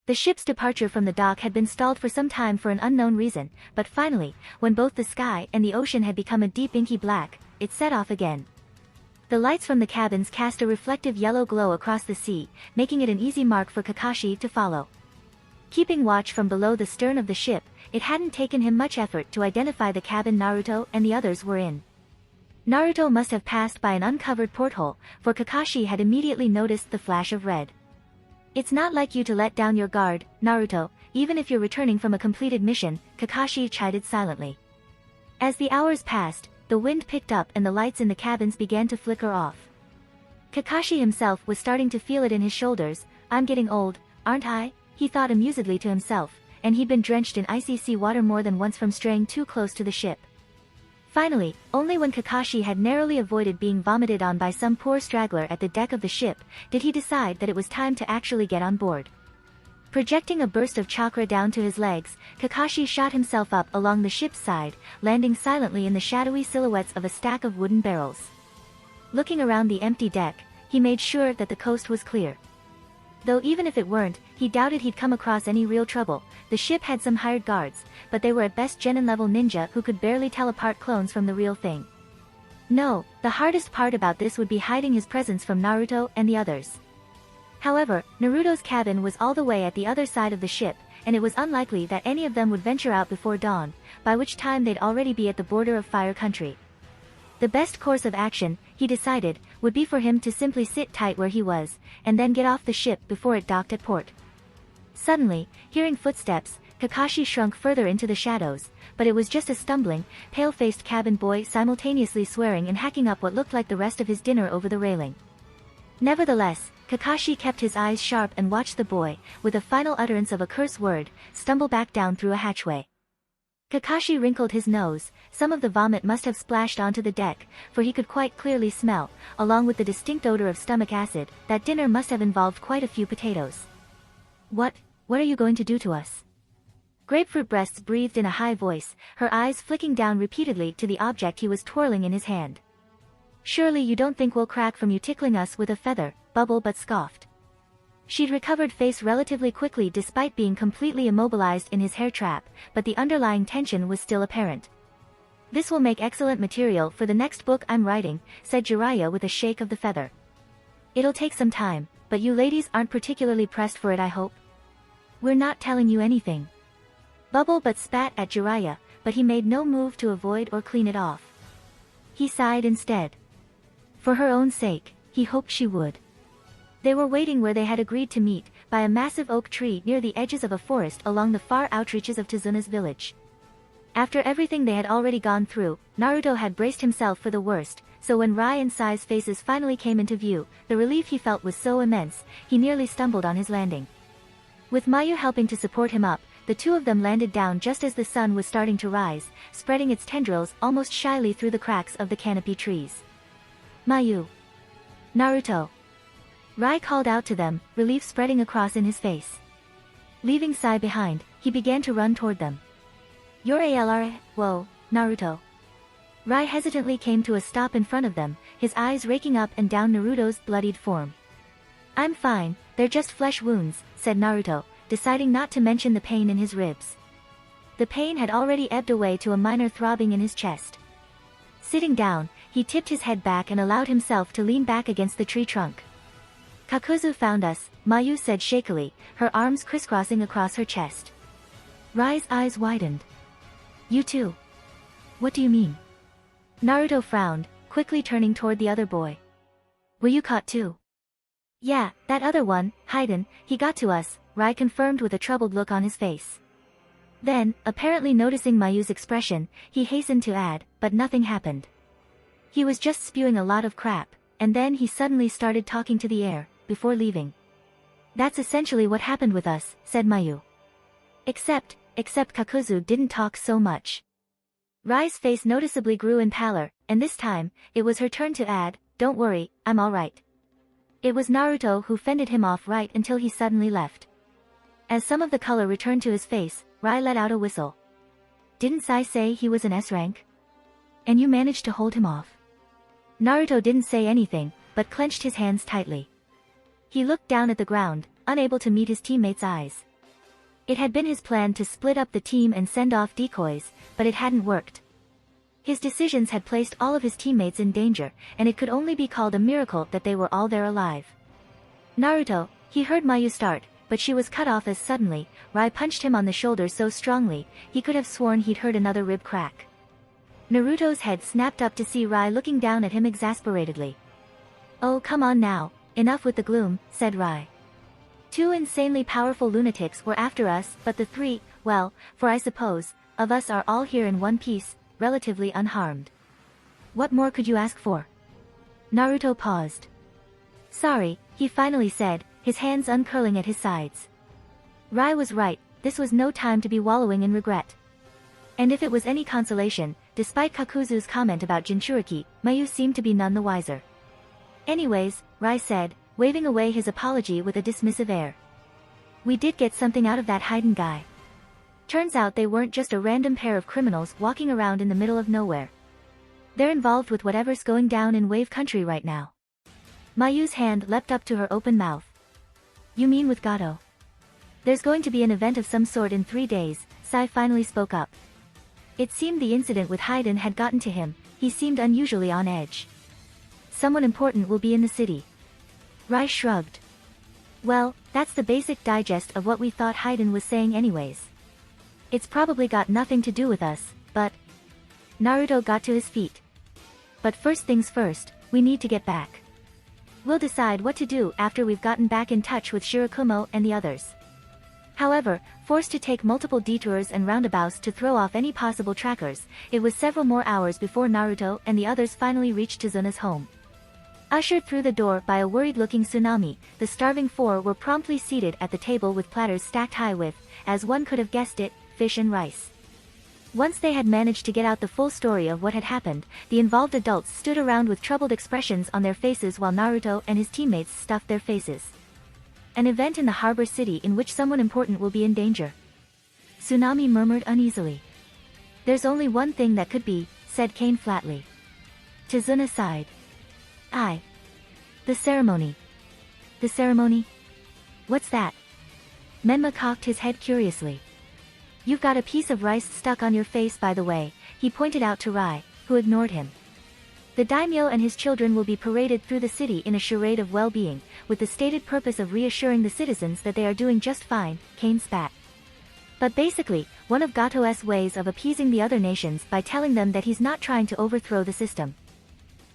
The ship's departure from the dock had been stalled for some time for an unknown reason, but finally, when both the sky and the ocean had become a deep inky black, it set off again. The lights from the cabins cast a reflective yellow glow across the sea, making it an easy mark for Kakashi to follow. Keeping watch from below the stern of the ship, it hadn't taken him much effort to identify the cabin Naruto and the others were in. Naruto must have passed by an uncovered porthole, for Kakashi had immediately noticed the flash of red. It's not like you to let down your guard, Naruto, even if you're returning from a completed mission, Kakashi chided silently. As the hours passed, the wind picked up and the lights in the cabins began to flicker off. Kakashi himself was starting to feel it in his shoulders. I'm getting old, aren't I? He thought amusedly to himself, and he'd been drenched in icy sea water more than once from straying too close to the ship. Finally, only when Kakashi had narrowly avoided being vomited on by some poor straggler at the deck of the ship, did he decide that it was time to actually get on board. Projecting a burst of chakra down to his legs, Kakashi shot himself up along the ship's side, landing silently in the shadowy silhouettes of a stack of wooden barrels. Looking around the empty deck, he made sure that the coast was clear. Though even if it weren't, he doubted he'd come across any real trouble. The ship had some hired guards, but they were at best genin-level ninja who could barely tell apart clones from the real thing. No, the hardest part about this would be hiding his presence from Naruto and the others. However, Naruto's cabin was all the way at the other side of the ship, and it was unlikely that any of them would venture out before dawn, by which time they'd already be at the border of Fire Country. The best course of action, he decided, would be for him to simply sit tight where he was, and then get off the ship before it docked at port. Suddenly, hearing footsteps, Kakashi shrunk further into the shadows, but it was just a stumbling, pale-faced cabin boy simultaneously swearing and hacking up what looked like the rest of his dinner over the railing. Nevertheless, Kakashi kept his eyes sharp and watched the boy, with a final utterance of a curse word, stumble back down through a hatchway. Kakashi wrinkled his nose. Some of the vomit must have splashed onto the deck, for he could quite clearly smell, along with the distinct odor of stomach acid, that dinner must have involved quite a few potatoes. What are you going to do to us? Grapefruit Breasts breathed in a high voice, her eyes flicking down repeatedly to the object he was twirling in his hand. Surely you don't think we'll crack from you tickling us with a feather, Bubble but scoffed. She'd recovered face relatively quickly despite being completely immobilized in his hair trap, but the underlying tension was still apparent. This will make excellent material for the next book I'm writing, said Jiraiya with a shake of the feather. It'll take some time, but you ladies aren't particularly pressed for it, I hope. We're not telling you anything. Bubble but spat at Jiraiya, but he made no move to avoid or clean it off. He sighed instead. For her own sake, he hoped she would. They were waiting where they had agreed to meet, by a massive oak tree near the edges of a forest along the far outreaches of Tazuna's village. After everything they had already gone through, Naruto had braced himself for the worst, so when Rai and Sai's faces finally came into view, the relief he felt was so immense, he nearly stumbled on his landing. With Mayu helping to support him up, the two of them landed down just as the sun was starting to rise, spreading its tendrils almost shyly through the cracks of the canopy trees. Mayu. Naruto. Rai called out to them, relief spreading across in his face. Leaving Sai behind, he began to run toward them. You're whoa, Naruto. Rai hesitantly came to a stop in front of them, his eyes raking up and down Naruto's bloodied form. I'm fine, they're just flesh wounds, said Naruto, deciding not to mention the pain in his ribs. The pain had already ebbed away to a minor throbbing in his chest. Sitting down, he tipped his head back and allowed himself to lean back against the tree trunk. Kakuzu found us, Mayu said shakily, her arms crisscrossing across her chest. Rai's eyes widened. You too? What do you mean? Naruto frowned, quickly turning toward the other boy. Were you caught too? Yeah, that other one, Haiden, he got to us, Rai confirmed with a troubled look on his face. Then, apparently noticing Mayu's expression, he hastened to add, but nothing happened. He was just spewing a lot of crap, and then he suddenly started talking to the air, before leaving. That's essentially what happened with us, said Mayu. Except Kakuzu didn't talk so much. Rai's face noticeably grew in pallor, and this time, it was her turn to add, don't worry, I'm alright. It was Naruto who fended him off right until he suddenly left. As some of the color returned to his face, Rai let out a whistle. Didn't Sai say he was an S rank? And you managed to hold him off? Naruto didn't say anything, but clenched his hands tightly. He looked down at the ground, unable to meet his teammates' eyes. It had been his plan to split up the team and send off decoys, but it hadn't worked. His decisions had placed all of his teammates in danger, and it could only be called a miracle that they were all there alive. Naruto, he heard Mayu start, but she was cut off as suddenly. Rai punched him on the shoulder so strongly, he could have sworn he'd heard another rib crack. Naruto's head snapped up to see Rai looking down at him exasperatedly. "Oh, come on now, enough with the gloom," said Rai. "Two insanely powerful lunatics were after us, but the three, well, for I suppose, of us are all here in one piece, relatively unharmed. What more could you ask for?" Naruto paused. "Sorry," he finally said, his hands uncurling at his sides. Rai was right, this was no time to be wallowing in regret. And if it was any consolation, despite Kakuzu's comment about Jinchuriki, Mayu seemed to be none the wiser. "Anyways," Rai said, waving away his apology with a dismissive air. "We did get something out of that Haiden guy. Turns out they weren't just a random pair of criminals walking around in the middle of nowhere. They're involved with whatever's going down in Wave Country right now." Mayu's hand leapt up to her open mouth. "You mean with Gato? There's going to be an event of some sort in 3 days, Sai finally spoke up. It seemed the incident with Haiden had gotten to him, he seemed unusually on edge. "Someone important will be in the city." Rai shrugged. "Well, that's the basic digest of what we thought Haiden was saying anyways. It's probably got nothing to do with us, but..." Naruto got to his feet. "But first things first, we need to get back. We'll decide what to do after we've gotten back in touch with Shirakumo and the others." However, forced to take multiple detours and roundabouts to throw off any possible trackers, it was several more hours before Naruto and the others finally reached Tazuna's home. Ushered through the door by a worried-looking Tsunami, the starving four were promptly seated at the table with platters stacked high with, as one could have guessed it, fish and rice. Once they had managed to get out the full story of what had happened, the involved adults stood around with troubled expressions on their faces while Naruto and his teammates stuffed their faces. "An event in the harbor city in which someone important will be in danger," Tsunami murmured uneasily. "There's only one thing that could be," said Kane flatly. Tazuna sighed. The ceremony. The ceremony? What's that?" Menma cocked his head curiously. "You've got a piece of rice stuck on your face by the way," he pointed out to Rai, who ignored him. "The daimyo and his children will be paraded through the city in a charade of well-being, with the stated purpose of reassuring the citizens that they are doing just fine," Kane spat. "But basically, one of Gato's ways of appeasing the other nations by telling them that he's not trying to overthrow the system.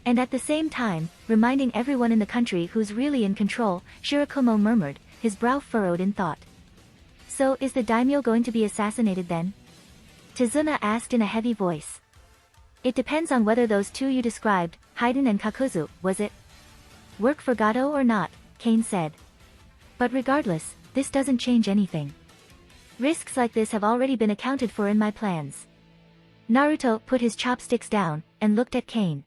And at the same time, reminding everyone in the country who's really in control," Shirakumo murmured, his brow furrowed in thought. "So is the daimyo going to be assassinated then?" Tazuna asked in a heavy voice. "It depends on whether those two you described, Haiden and Kakuzu, was it? Work for Gato or not," Kane said. "But regardless, this doesn't change anything. Risks like this have already been accounted for in my plans." Naruto put his chopsticks down, and looked at Kane.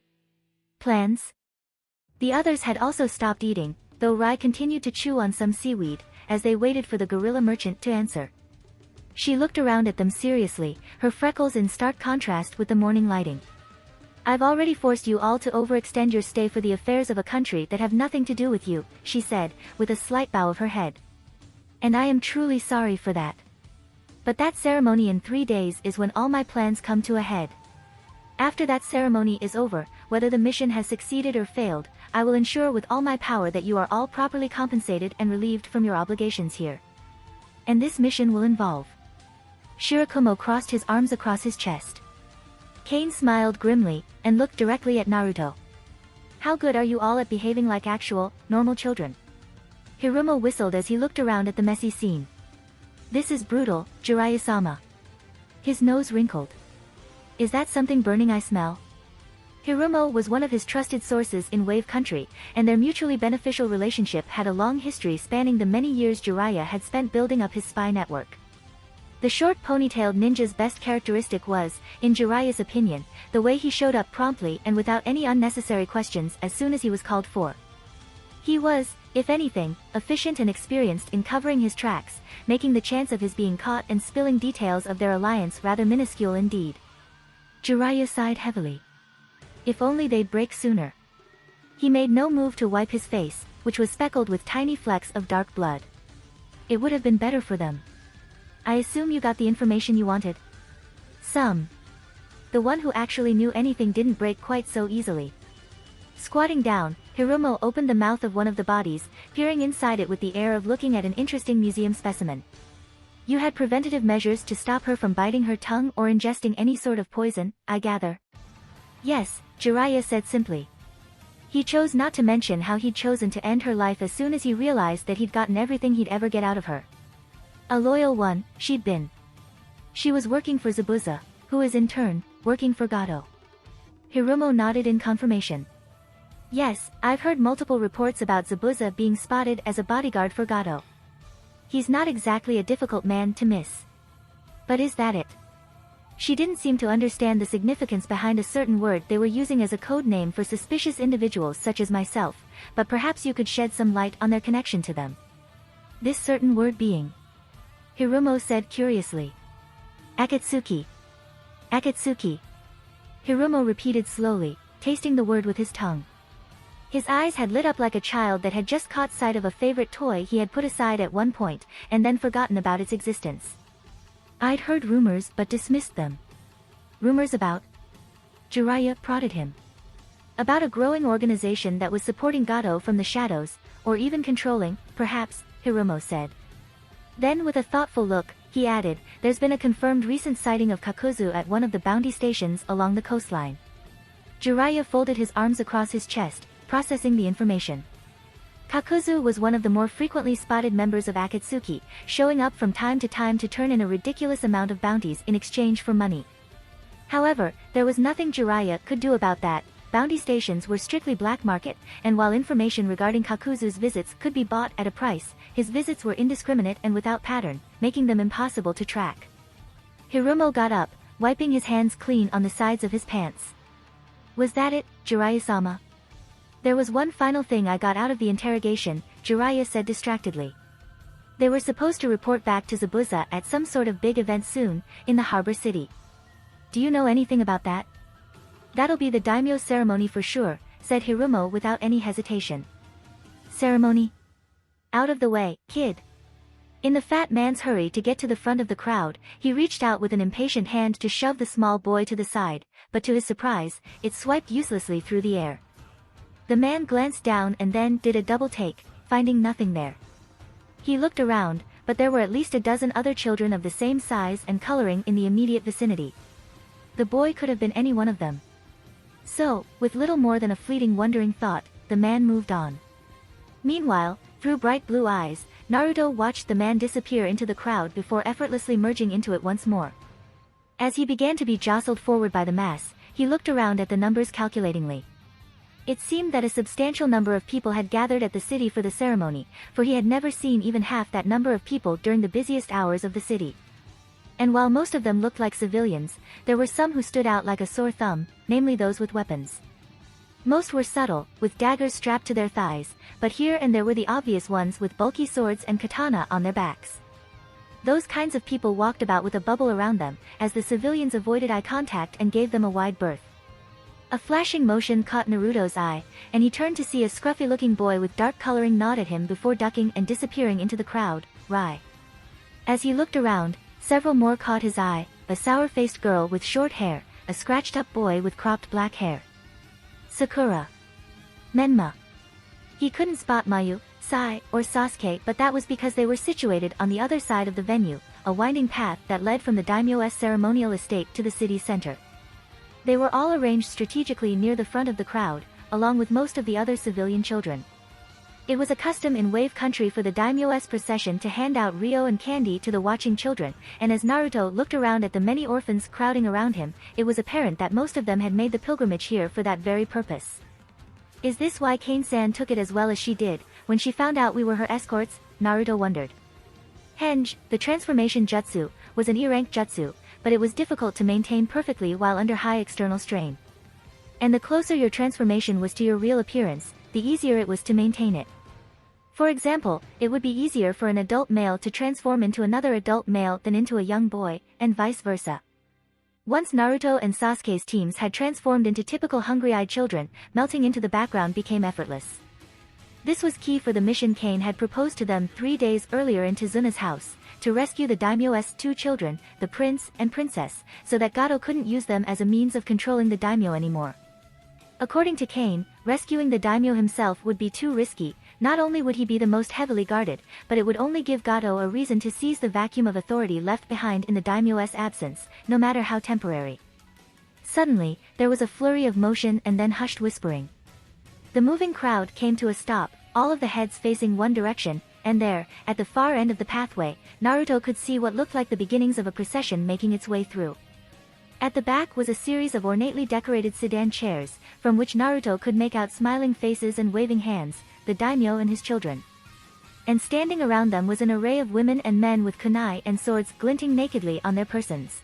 "Plans?" The others had also stopped eating, though Rai continued to chew on some seaweed, as they waited for the gorilla merchant to answer. She looked around at them seriously, her freckles in stark contrast with the morning lighting. "I've already forced you all to overextend your stay for the affairs of a country that have nothing to do with you," she said, with a slight bow of her head. "And I am truly sorry for that. But that ceremony in 3 days is when all my plans come to a head. After that ceremony is over, whether the mission has succeeded or failed, I will ensure with all my power that you are all properly compensated and relieved from your obligations here. And this mission will involve..." Shirakumo crossed his arms across his chest. Kane smiled grimly, and looked directly at Naruto. "How good are you all at behaving like actual, normal children?" Hirumo whistled as he looked around at the messy scene. "This is brutal, Jiraiya-sama." His nose wrinkled. "Is that something burning I smell?" Hirumo was one of his trusted sources in Wave Country, and their mutually beneficial relationship had a long history spanning the many years Jiraiya had spent building up his spy network. The short ponytailed ninja's best characteristic was, in Jiraiya's opinion, the way he showed up promptly and without any unnecessary questions as soon as he was called for. He was, if anything, efficient and experienced in covering his tracks, making the chance of his being caught and spilling details of their alliance rather minuscule indeed. Jiraiya sighed heavily. If only they'd break sooner. He made no move to wipe his face, which was speckled with tiny flecks of dark blood. It would have been better for them. I assume you got the information you wanted? Some. The one who actually knew anything didn't break quite so easily. Squatting down, Hiromo opened the mouth of one of the bodies, peering inside it with the air of looking at an interesting museum specimen. You had preventative measures to stop her from biting her tongue or ingesting any sort of poison, I gather. Yes, Jiraiya said simply. He chose not to mention how he'd chosen to end her life as soon as he realized that he'd gotten everything he'd ever get out of her. A loyal one, she'd been. She was working for Zabuza, who is in turn, working for Gato. Hiromo nodded in confirmation. Yes, I've heard multiple reports about Zabuza being spotted as a bodyguard for Gato. He's not exactly a difficult man to miss. But is that it? She didn't seem to understand the significance behind a certain word they were using as a code name for suspicious individuals such as myself, but perhaps you could shed some light on their connection to them. This certain word being? Hiromo said curiously. Akatsuki. Akatsuki. Hiromo repeated slowly, tasting the word with his tongue. His eyes had lit up like a child that had just caught sight of a favorite toy he had put aside at one point, and then forgotten about its existence. I'd heard rumors but dismissed them. Rumors about? Jiraiya prodded him. About a growing organization that was supporting Gato from the shadows, or even controlling, perhaps, Hiromo said. Then with a thoughtful look, he added, there's been a confirmed recent sighting of Kakuzu at one of the bounty stations along the coastline. Jiraiya folded his arms across his chest, processing the information. Kakuzu was one of the more frequently spotted members of Akatsuki, showing up from time to time to turn in a ridiculous amount of bounties in exchange for money. However, there was nothing Jiraiya could do about that. Bounty stations were strictly black market, and while information regarding Kakuzu's visits could be bought at a price, his visits were indiscriminate and without pattern, making them impossible to track. Hiromo got up, wiping his hands clean on the sides of his pants. Was that it, Jiraiya-sama? There was one final thing I got out of the interrogation, Jiraiya said distractedly. They were supposed to report back to Zabuza at some sort of big event soon, in the harbor city. Do you know anything about that? That'll be the daimyo ceremony for sure, said Hiromo without any hesitation. Ceremony? Out of the way, kid. In the fat man's hurry to get to the front of the crowd, he reached out with an impatient hand to shove the small boy to the side, but to his surprise, it swiped uselessly through the air. The man glanced down and then did a double take, finding nothing there. He looked around, but there were at least a dozen other children of the same size and coloring in the immediate vicinity. The boy could have been any one of them. So, with little more than a fleeting wondering thought, the man moved on. Meanwhile, through bright blue eyes, Naruto watched the man disappear into the crowd before effortlessly merging into it once more. As he began to be jostled forward by the mass, he looked around at the numbers calculatingly. It seemed that a substantial number of people had gathered at the city for the ceremony, for he had never seen even half that number of people during the busiest hours of the city. And while most of them looked like civilians, there were some who stood out like a sore thumb, namely those with weapons. Most were subtle, with daggers strapped to their thighs, but here and there were the obvious ones with bulky swords and katana on their backs. Those kinds of people walked about with a bubble around them, as the civilians avoided eye contact and gave them a wide berth. A flashing motion caught Naruto's eye, and he turned to see a scruffy-looking boy with dark coloring nod at him before ducking and disappearing into the crowd, Rai. As he looked around, several more caught his eye, a sour-faced girl with short hair, a scratched-up boy with cropped black hair. Sakura. Menma. He couldn't spot Mayu, Sai, or Sasuke, but that was because they were situated on the other side of the venue, a winding path that led from the daimyo's ceremonial estate to the city's center. They were all arranged strategically near the front of the crowd, along with most of the other civilian children. It was a custom in Wave Country for the daimyo's procession to hand out ryo and candy to the watching children, and as Naruto looked around at the many orphans crowding around him, it was apparent that most of them had made the pilgrimage here for that very purpose. Is this why Kane-san took it as well as she did, when she found out we were her escorts? Naruto wondered. Henge, the transformation jutsu, was an E-rank jutsu, but it was difficult to maintain perfectly while under high external strain. And the closer your transformation was to your real appearance, the easier it was to maintain it. For example, it would be easier for an adult male to transform into another adult male than into a young boy, and vice versa. Once Naruto and Sasuke's teams had transformed into typical hungry-eyed children, melting into the background became effortless. This was key for the mission Kane had proposed to them 3 days earlier in Tezuna's house, to rescue the daimyo's two children, the prince and princess, so that Gato couldn't use them as a means of controlling the daimyo anymore. According to Kane, rescuing the daimyo himself would be too risky. Not only would he be the most heavily guarded, but it would only give Gato a reason to seize the vacuum of authority left behind in the daimyo's absence, no matter how temporary. Suddenly, there was a flurry of motion and then hushed whispering. The moving crowd came to a stop, all of the heads facing one direction, and there, at the far end of the pathway, Naruto could see what looked like the beginnings of a procession making its way through. At the back was a series of ornately decorated sedan chairs, from which Naruto could make out smiling faces and waving hands, the daimyo and his children. And standing around them was an array of women and men with kunai and swords glinting nakedly on their persons.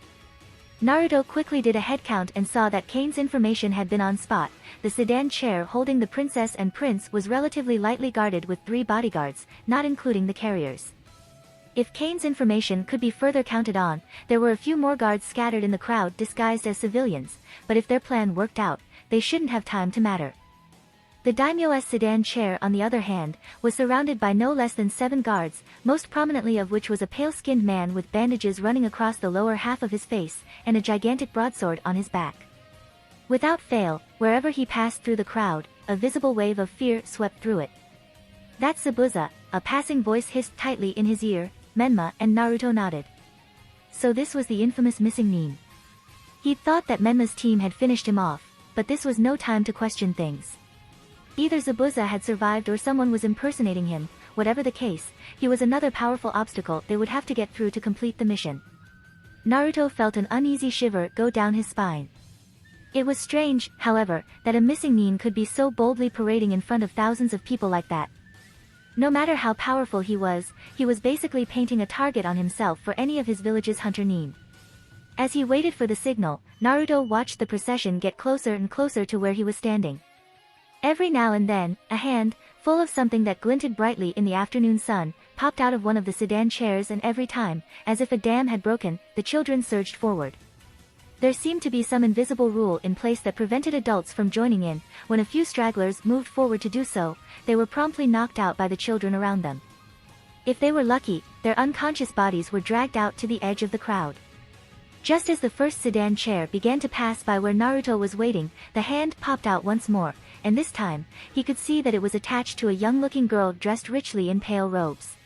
Naruto quickly did a head count and saw that Kane's information had been on spot. The sedan chair holding the princess and prince was relatively lightly guarded with 3 bodyguards, not including the carriers. If Kane's information could be further counted on, there were a few more guards scattered in the crowd disguised as civilians, but if their plan worked out, they shouldn't have time to matter. The daimyo's sedan chair, on the other hand, was surrounded by no less than 7 guards, most prominently of which was a pale-skinned man with bandages running across the lower half of his face, and a gigantic broadsword on his back. Without fail, wherever he passed through the crowd, a visible wave of fear swept through it. "That's Zabuza," a passing voice hissed tightly in his ear. Menma and Naruto nodded. So this was the infamous missing Nin. He'd thought that Menma's team had finished him off, but this was no time to question things. Either Zabuza had survived or someone was impersonating him. Whatever the case, he was another powerful obstacle they would have to get through to complete the mission. Naruto felt an uneasy shiver go down his spine. It was strange, however, that a missing Nin could be so boldly parading in front of thousands of people like that. No matter how powerful he was basically painting a target on himself for any of his village's hunter Nin. As he waited for the signal, Naruto watched the procession get closer and closer to where he was standing. Every now and then, a hand, full of something that glinted brightly in the afternoon sun, popped out of one of the sedan chairs, and every time, as if a dam had broken, the children surged forward. There seemed to be some invisible rule in place that prevented adults from joining in. When a few stragglers moved forward to do so, they were promptly knocked out by the children around them. If they were lucky, their unconscious bodies were dragged out to the edge of the crowd. Just as the first sedan chair began to pass by where Naruto was waiting, the hand popped out once more, and this time, he could see that it was attached to a young-looking girl dressed richly in pale robes.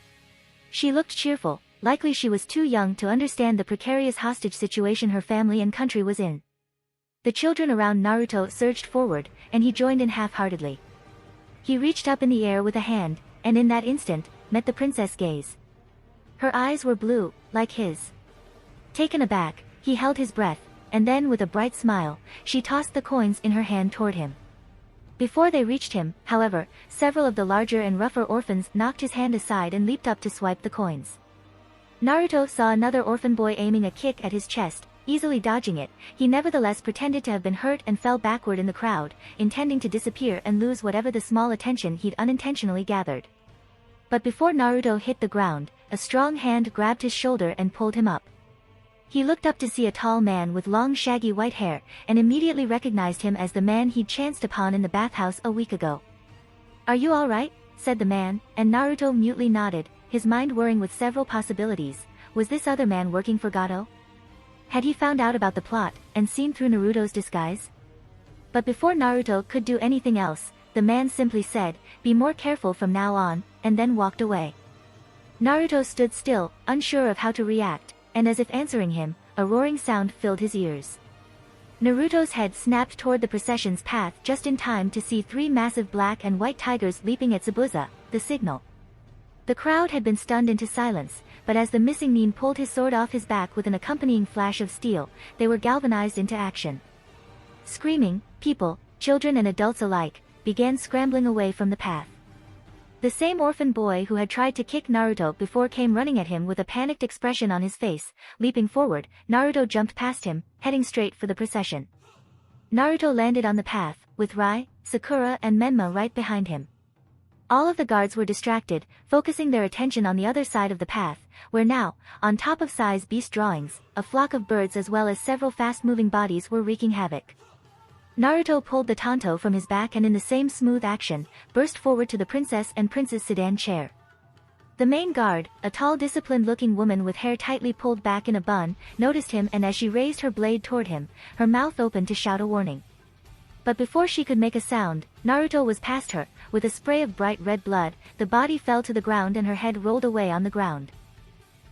She looked cheerful, likely she was too young to understand the precarious hostage situation her family and country was in. The children around Naruto surged forward, and he joined in half-heartedly. He reached up in the air with a hand, and in that instant, met the princess' gaze. Her eyes were blue, like his. Taken aback, he held his breath, and then with a bright smile, she tossed the coins in her hand toward him. Before they reached him, however, several of the larger and rougher orphans knocked his hand aside and leaped up to swipe the coins. Naruto saw another orphan boy aiming a kick at his chest, easily dodging it. He nevertheless pretended to have been hurt and fell backward in the crowd, intending to disappear and lose whatever the small attention he'd unintentionally gathered. But before Naruto hit the ground, a strong hand grabbed his shoulder and pulled him up. He looked up to see a tall man with long shaggy white hair, and immediately recognized him as the man he'd chanced upon in the bathhouse a week ago. "Are you all right?" said the man, and Naruto mutely nodded, his mind whirring with several possibilities. Was this other man working for Gato? Had he found out about the plot, and seen through Naruto's disguise? But before Naruto could do anything else, the man simply said, "Be more careful from now on," and then walked away. Naruto stood still, unsure of how to react, and as if answering him, a roaring sound filled his ears. Naruto's head snapped toward the procession's path just in time to see 3 massive black and white tigers leaping at Zabuza, the signal. The crowd had been stunned into silence, but as the missing Nin pulled his sword off his back with an accompanying flash of steel, they were galvanized into action. Screaming, people, children and adults alike, began scrambling away from the path. The same orphan boy who had tried to kick Naruto before came running at him with a panicked expression on his face. Leaping forward, Naruto jumped past him, heading straight for the procession. Naruto landed on the path, with Rai, Sakura and Menma right behind him. All of the guards were distracted, focusing their attention on the other side of the path, where now, on top of Sai's beast drawings, a flock of birds as well as several fast-moving bodies were wreaking havoc. Naruto pulled the tanto from his back and in the same smooth action, burst forward to the princess and prince's sedan chair. The main guard, a tall disciplined-looking woman with hair tightly pulled back in a bun, noticed him, and as she raised her blade toward him, her mouth opened to shout a warning. But before she could make a sound, Naruto was past her. With a spray of bright red blood, the body fell to the ground and her head rolled away on the ground.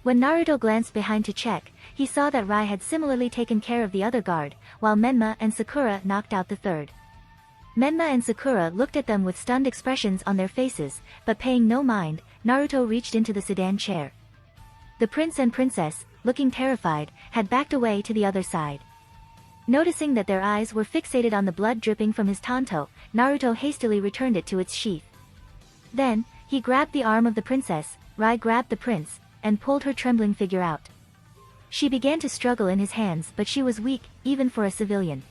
When Naruto glanced behind to check, he saw that Rai had similarly taken care of the other guard, while Menma and Sakura knocked out the third. Menma and Sakura looked at them with stunned expressions on their faces, but paying no mind, Naruto reached into the sedan chair. The prince and princess, looking terrified, had backed away to the other side. Noticing that their eyes were fixated on the blood dripping from his tanto, Naruto hastily returned it to its sheath. Then, he grabbed the arm of the princess, Rai grabbed the prince, and pulled her trembling figure out. She began to struggle in his hands, but she was weak, even for a civilian.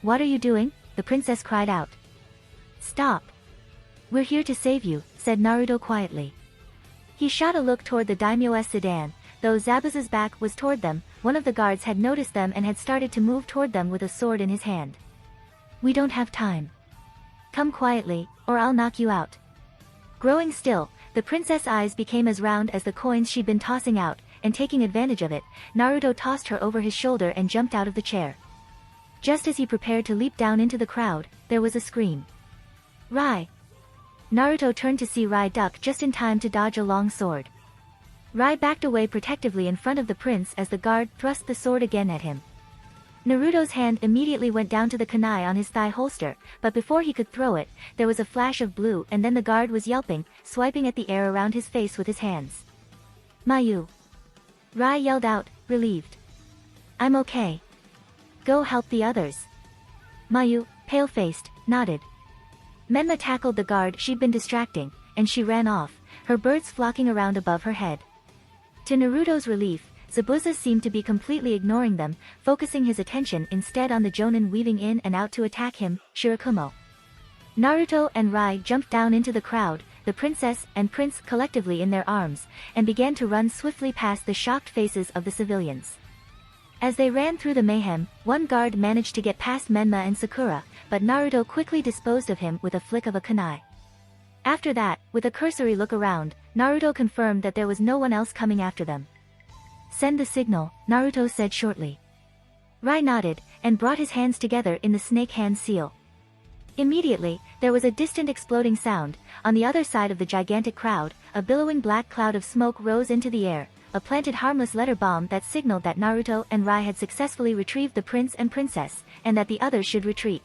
"What are you doing?" the princess cried out. "Stop. We're here to save you," said Naruto quietly. He shot a look toward the daimyo's sedan. Though Zabuza's back was toward them, one of the guards had noticed them and had started to move toward them with a sword in his hand. "We don't have time. Come quietly, or I'll knock you out." Growing still, the princess' eyes became as round as the coins she'd been tossing out, and taking advantage of it, Naruto tossed her over his shoulder and jumped out of the chair. Just as he prepared to leap down into the crowd, there was a scream. "Rai!" Naruto turned to see Rai duck just in time to dodge a long sword. Rai backed away protectively in front of the prince as the guard thrust the sword again at him. Naruto's hand immediately went down to the kunai on his thigh holster, but before he could throw it, there was a flash of blue and then the guard was yelping, swiping at the air around his face with his hands. "Mayu!" Rai yelled out, relieved. "I'm okay. Go help the others." Mayu, pale-faced, nodded. Menma tackled the guard she'd been distracting, and she ran off, her birds flocking around above her head. To Naruto's relief, Zabuza seemed to be completely ignoring them, focusing his attention instead on the jonin weaving in and out to attack him, Shirakumo. Naruto and Rai jumped down into the crowd, the princess and prince collectively in their arms, and began to run swiftly past the shocked faces of the civilians. As they ran through the mayhem, one guard managed to get past Menma and Sakura, but Naruto quickly disposed of him with a flick of a kunai. After that, with a cursory look around, Naruto confirmed that there was no one else coming after them. "Send the signal," Naruto said shortly. Rai nodded, and brought his hands together in the snake hand seal. Immediately, there was a distant exploding sound. On the other side of the gigantic crowd, a billowing black cloud of smoke rose into the air, a planted harmless letter bomb that signaled that Naruto and Rai had successfully retrieved the prince and princess, and that the others should retreat.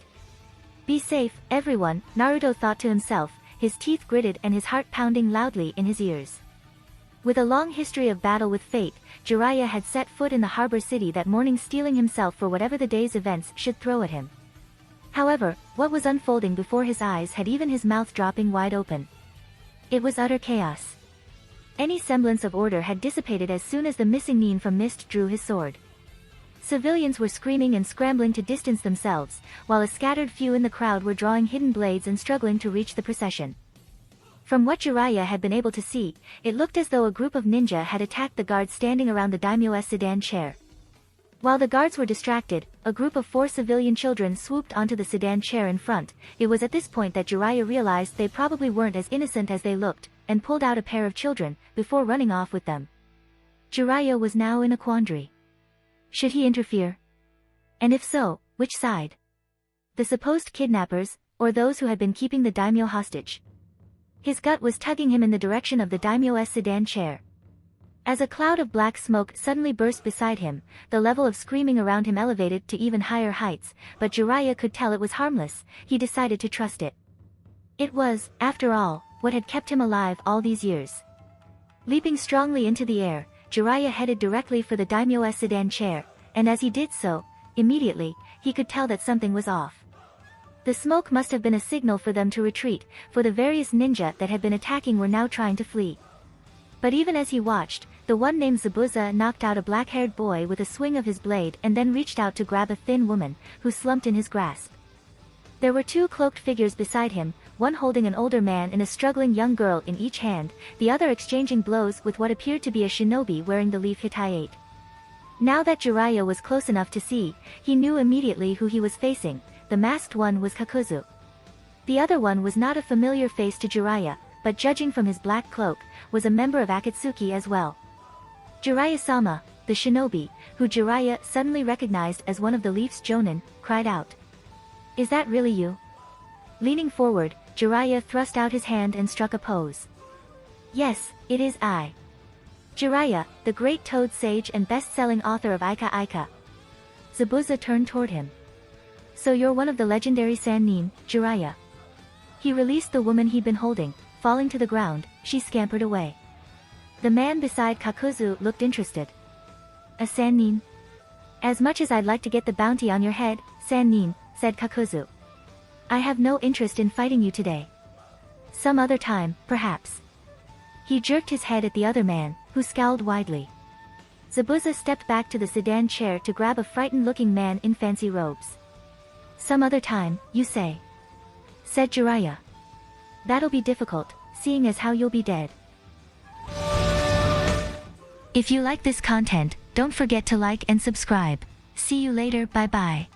"Be safe, everyone," Naruto thought to himself, his teeth gritted and his heart pounding loudly in his ears. With a long history of battle with fate, Jiraiya had set foot in the harbor city that morning, steeling himself for whatever the day's events should throw at him. However, what was unfolding before his eyes had even his mouth dropping wide open. It was utter chaos. Any semblance of order had dissipated as soon as the missing Nin from Mist drew his sword. Civilians were screaming and scrambling to distance themselves, while a scattered few in the crowd were drawing hidden blades and struggling to reach the procession. From what Jiraiya had been able to see, it looked as though a group of ninja had attacked the guards standing around the daimyo's sedan chair. While the guards were distracted, a group of 4 civilian children swooped onto the sedan chair in front. It was at this point that Jiraiya realized they probably weren't as innocent as they looked, and pulled out a pair of children, before running off with them. Jiraiya was now in a quandary. Should he interfere? And if so, which side? The supposed kidnappers, or those who had been keeping the daimyo hostage? His gut was tugging him in the direction of the daimyo's sedan chair. As a cloud of black smoke suddenly burst beside him, the level of screaming around him elevated to even higher heights, but Jiraiya could tell it was harmless. He decided to trust it. It was, after all, what had kept him alive all these years. Leaping strongly into the air, Jiraiya headed directly for the daimyo's sedan chair, and as he did so, immediately, he could tell that something was off. The smoke must have been a signal for them to retreat, for the various ninja that had been attacking were now trying to flee. But even as he watched, the one named Zabuza knocked out a black-haired boy with a swing of his blade and then reached out to grab a thin woman, who slumped in his grasp. There were 2 cloaked figures beside him, one holding an older man and a struggling young girl in each hand, the other exchanging blows with what appeared to be a shinobi wearing the leaf hitayate. Now that Jiraiya was close enough to see, he knew immediately who he was facing. The masked one was Kakuzu. The other one was not a familiar face to Jiraiya, but judging from his black cloak, was a member of Akatsuki as well. Jiraiya-sama, the shinobi, who Jiraiya suddenly recognized as one of the Leaf's Jonin, cried out. Is that really you? Leaning forward, Jiraiya thrust out his hand and struck a pose. Yes, it is I. Jiraiya, the great toad sage and best-selling author of Aika Aika. Zabuza turned toward him. So you're one of the legendary Sannin, Jiraiya. He released the woman he'd been holding. Falling to the ground, she scampered away. The man beside Kakuzu looked interested. A Sannin? As much as I'd like to get the bounty on your head, Sannin, said Kakuzu. I have no interest in fighting you today. Some other time, perhaps. He jerked his head at the other man, who scowled widely. Zabuza stepped back to the sedan chair to grab a frightened-looking man in fancy robes. Some other time, you say? Said Jiraiya. That'll be difficult, seeing as how you'll be dead. If you like this content, don't forget to like and subscribe. See you later, bye bye.